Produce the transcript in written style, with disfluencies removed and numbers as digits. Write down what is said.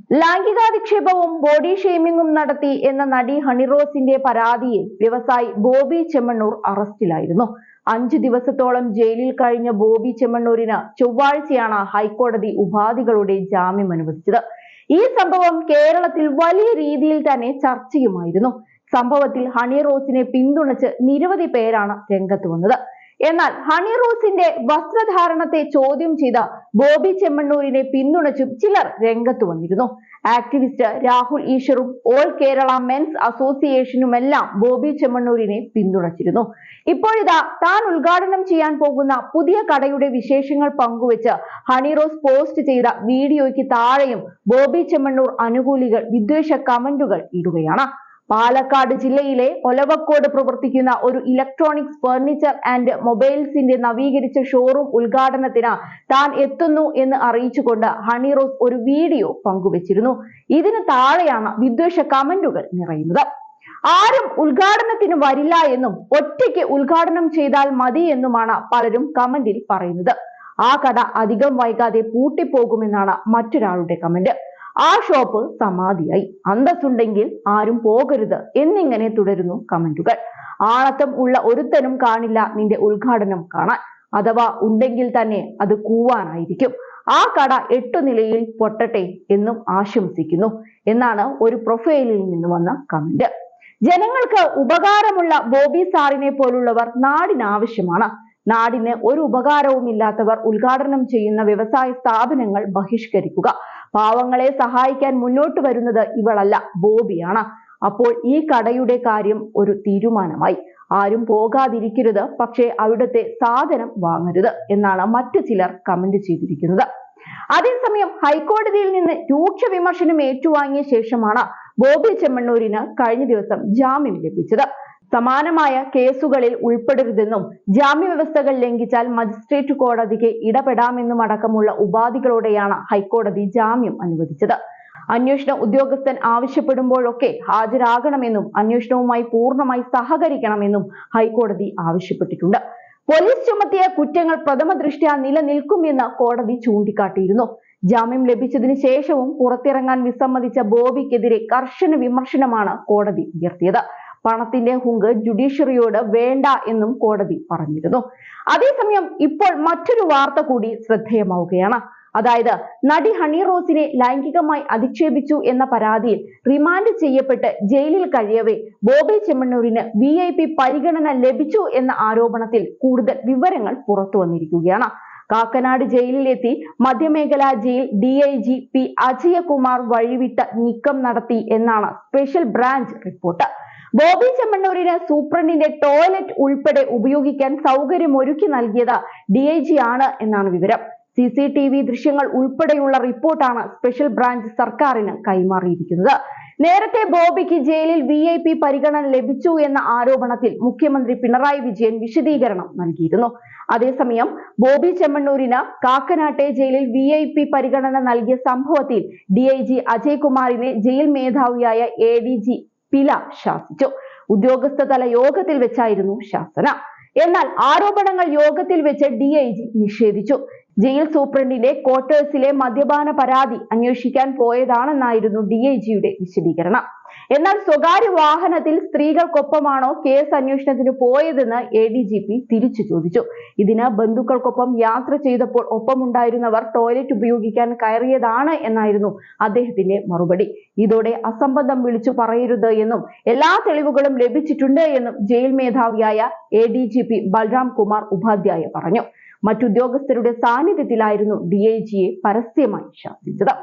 ലൈംഗികാധിക്ഷേപവും body ഷെയ്മിങ്ങും നടത്തി എന്ന നടി ഹണിറോസിന്റെ പരാതിയിൽ വ്യവസായി ബോബി ചെമ്മണ്ണൂർ അറസ്റ്റിലായിരുന്നു. 5 ദിവസത്തോളം ജയിലിൽ കഴിഞ്ഞ ബോബി ചെമ്മണ്ണൂരിന് ചൊവ്വാഴ്ചയാണ് ഹൈക്കോടതി ഉപാധികളുടെ ജാമ്യം അനുവദിച്ചത്. ഈ സംഭവം കേരളത്തിൽ വലിയ രീതിയിൽ തന്നെ ചർച്ചയുമായിരുന്നു. സംഭവത്തിൽ ഹണിറോസിനെ പിന്തുണച്ച് നിരവധി പേരാണ് രംഗത്ത് വന്നത്. എന്നാൽ ഹണിറോസിന്റെ വസ്ത്രധാരണത്തെ ചോദ്യം ചെയ്ത ബോബി ചെമ്മണ്ണൂരിനെ പിന്തുണച്ചും ചിലർ രംഗത്ത് വന്നിരുന്നു. ആക്ടിവിസ്റ്റ് രാഹുൽ ഈശ്വറും ഓൾ കേരള മെൻസ് അസോസിയേഷനുമെല്ലാം ബോബി ചെമ്മണ്ണൂരിനെ പിന്തുണച്ചിരുന്നു. ഇപ്പോഴിതാ താൻ ഉദ്ഘാടനം ചെയ്യാൻ പോകുന്ന പുതിയ കടയുടെ വിശേഷങ്ങൾ പങ്കുവെച്ച് ഹണിറോസ് പോസ്റ്റ് ചെയ്ത വീഡിയോയ്ക്ക് താഴെയും ബോബി ചെമ്മണ്ണൂർ അനുകൂലികൾ വിദ്വേഷ കമന്റുകൾ ഇടുകയാണ്. പാലക്കാട് ജില്ലയിലെ ഒലവക്കോട് പ്രവർത്തിക്കുന്ന ഒരു ഇലക്ട്രോണിക്സ് ഫർണിച്ചർ ആൻഡ് മൊബൈൽസിന്റെ നവീകരിച്ച ഷോറൂം ഉദ്ഘാടനത്തിന് താൻ എത്തുന്നു എന്ന് അറിയിച്ചുകൊണ്ട് ഹണിറോസ് ഒരു വീഡിയോ പങ്കുവച്ചിരുന്നു. ഇതിന് താഴെയാണ് വിദ്വേഷ കമന്റുകൾ നിറയുന്നത്. ആരും ഉദ്ഘാടനത്തിന് വരില്ല എന്നും ഒറ്റയ്ക്ക് ഉദ്ഘാടനം ചെയ്താൽ മതി എന്നുമാണ് പലരും കമന്റിൽ പറയുന്നത്. ആ കട അധികം വൈകാതെ പൂട്ടിപ്പോകുമെന്നാണ് മറ്റൊരാളുടെ കമന്റ്. ആ ഷോപ്പ് സമാധിയായി, അന്തസ്സുണ്ടെങ്കിൽ ആരും പോകരുത് എന്നിങ്ങനെ തുടരുന്നു കമന്റുകൾ. ആണത്തം ഉള്ള ഒരുത്തനും കാണില്ല നിന്റെ ഉദ്ഘാടനം കാണാൻ, അഥവാ ഉണ്ടെങ്കിൽ തന്നെ അത് കൂവാനായിരിക്കും. ആ കട 8 നിലയിൽ പൊട്ടട്ടെ എന്നും ആശംസിക്കുന്നു എന്നാണ് ഒരു പ്രൊഫൈലിൽ നിന്ന് വന്ന കമന്റ്. ജനങ്ങൾക്ക് ഉപകാരമുള്ള ബോബി സാറിനെ പോലുള്ളവർ നാടിനാവശ്യമാണ്. നാടിന് ഒരു ഉപകാരവുമില്ലാത്തവർ ഉദ്ഘാടനം ചെയ്യുന്ന വ്യവസായ സ്ഥാപനങ്ങൾ ബഹിഷ്കരിക്കുക. പാവങ്ങളെ സഹായിക്കാൻ മുന്നോട്ട് വരുന്നത് ഇവളല്ല, ബോബിയാണ്. അപ്പോൾ ഈ കടയുടെ കാര്യം ഒരു തീരുമാനമായി. ആരും പോകാതിരിക്കരുത്, പക്ഷേ അവിടുത്തെ സാധനം വാങ്ങരുത് എന്നാണ് മറ്റു ചിലർ കമന്റ് ചെയ്തിരിക്കുന്നത്. അതേസമയം ഹൈക്കോടതിയിൽ നിന്ന് രൂക്ഷ വിമർശനം ഏറ്റുവാങ്ങിയ ശേഷമാണ് ബോബി ചെമ്മണ്ണൂരിന് കഴിഞ്ഞ ദിവസം ജാമ്യം ലഭിച്ചത്. സമാനമായ കേസുകളിൽ ഉൾപ്പെടരുതെന്നും ജാമ്യവ്യവസ്ഥകൾ ലംഘിച്ചാൽ മജിസ്ട്രേറ്റ് കോടതിക്ക് ഇടപെടാമെന്നും അടക്കമുള്ള ഉപാധികളോടെയാണ് ഹൈക്കോടതി ജാമ്യം അനുവദിച്ചത്. അന്വേഷണ ഉദ്യോഗസ്ഥൻ ആവശ്യപ്പെടുമ്പോഴൊക്കെ ഹാജരാകണമെന്നും അന്വേഷണവുമായി പൂർണ്ണമായി സഹകരിക്കണമെന്നും ഹൈക്കോടതി ആവശ്യപ്പെട്ടിട്ടുണ്ട്. പോലീസ് ചുമത്തിയ കുറ്റങ്ങൾ പ്രഥമ ദൃഷ്ട്യാ നിലനിൽക്കുമെന്ന് കോടതി ചൂണ്ടിക്കാട്ടിയിരുന്നു. ജാമ്യം ലഭിച്ചതിന് ശേഷവും പുറത്തിറങ്ങാൻ വിസമ്മതിച്ച ബോബിക്കെതിരെ കർശന വിമർശനമാണ് കോടതി ഉയർത്തിയത്. പണത്തിന്റെ ഹുങ്ക് ജുഡീഷ്യറിയോട് വേണ്ട എന്നും കോടതി പറഞ്ഞിരുന്നു. അതേസമയം ഇപ്പോൾ മറ്റൊരു വാർത്ത കൂടി ശ്രദ്ധേയമാവുകയാണ്. അതായത് നടി ഹണിറോസിനെ ലൈംഗികമായി അധിക്ഷേപിച്ചു എന്ന പരാതിയിൽ റിമാൻഡ് ചെയ്യപ്പെട്ട് ജയിലിൽ കഴിയവേ ബോബി ചെമ്മണ്ണൂരിന് VIP പരിഗണന ലഭിച്ചു എന്ന ആരോപണത്തിൽ കൂടുതൽ വിവരങ്ങൾ പുറത്തു വന്നിരിക്കുകയാണ്. കാക്കനാട് ജയിലിലെത്തി മധ്യമേഖലാ ജയിൽ DIGP അജയകുമാർ വഴിവിട്ട നീക്കം നടത്തി എന്നാണ് സ്പെഷ്യൽ ബ്രാഞ്ച് റിപ്പോർട്ട്. ബോബി ചെമ്മണ്ണൂരിന് സൂപ്രണ്ടിന്റെ ടോയ്ലറ്റ് ഉൾപ്പെടെ ഉപയോഗിക്കാൻ സൗകര്യമൊരുക്കി നൽകിയത് DIG ആണ് എന്നാണ് വിവരം. CCTV ദൃശ്യങ്ങൾ ഉൾപ്പെടെയുള്ള റിപ്പോർട്ടാണ് സ്പെഷ്യൽ ബ്രാഞ്ച് സർക്കാരിന് കൈമാറിയിരിക്കുന്നത്. നേരത്തെ ബോബിക്ക് ജയിലിൽ VIP പരിഗണന ലഭിച്ചു എന്ന ആരോപണത്തിൽ മുഖ്യമന്ത്രി പിണറായി വിജയൻ വിശദീകരണം നൽകിയിരുന്നു. അതേസമയം ബോബി ചെമ്മണ്ണൂരിന് കാക്കനാട്ടെ ജയിലിൽ VIP പരിഗണന നൽകിയ സംഭവത്തിൽ DIG അജയ്കുമാറിനെ ജയിൽ മേധാവിയായ ADG പില ശാസിച്ചു. ഉദ്യോഗസ്ഥതല യോഗത്തിൽ വെച്ചായിരുന്നു ശാസന. എന്നാൽ ആരോപണങ്ങൾ യോഗത്തിൽ വെച്ച് DIG നിഷേധിച്ചു. ജയിൽ സൂപ്രണ്ടിന്റെ ക്വാർട്ടേഴ്സിലെ മദ്യപാന പരാതി അന്വേഷിക്കാൻ പോയതാണെന്നായിരുന്നു DIGയുടെ വിശദീകരണം. എന്നാൽ സ്വകാര്യ വാഹനത്തിൽ സ്ത്രീകൾക്കൊപ്പമാണോ കേസ് അന്വേഷണത്തിന് പോയതെന്ന് ADGP തിരിച്ചു ചോദിച്ചു. ഇതിന് ബന്ധുക്കൾക്കൊപ്പം യാത്ര ചെയ്തപ്പോൾ ഒപ്പമുണ്ടായിരുന്നവർ ടോയ്ലറ്റ് ഉപയോഗിക്കാൻ കയറിയതാണ് എന്നായിരുന്നു അദ്ദേഹത്തിന്റെ മറുപടി. ഇതോടെ അസംബന്ധം വിളിച്ചു പറയരുത് എന്നും എല്ലാ തെളിവുകളും ലഭിച്ചിട്ടുണ്ട് എന്നും ജയിൽ മേധാവിയായ ADGP ബൽറാം കുമാർ ഉപാധ്യായ പറഞ്ഞു. മറ്റുദ്യോഗസ്ഥരുടെ സാന്നിധ്യത്തിലായിരുന്നു DIGയെ പരസ്യമായി ശാസിച്ചത്.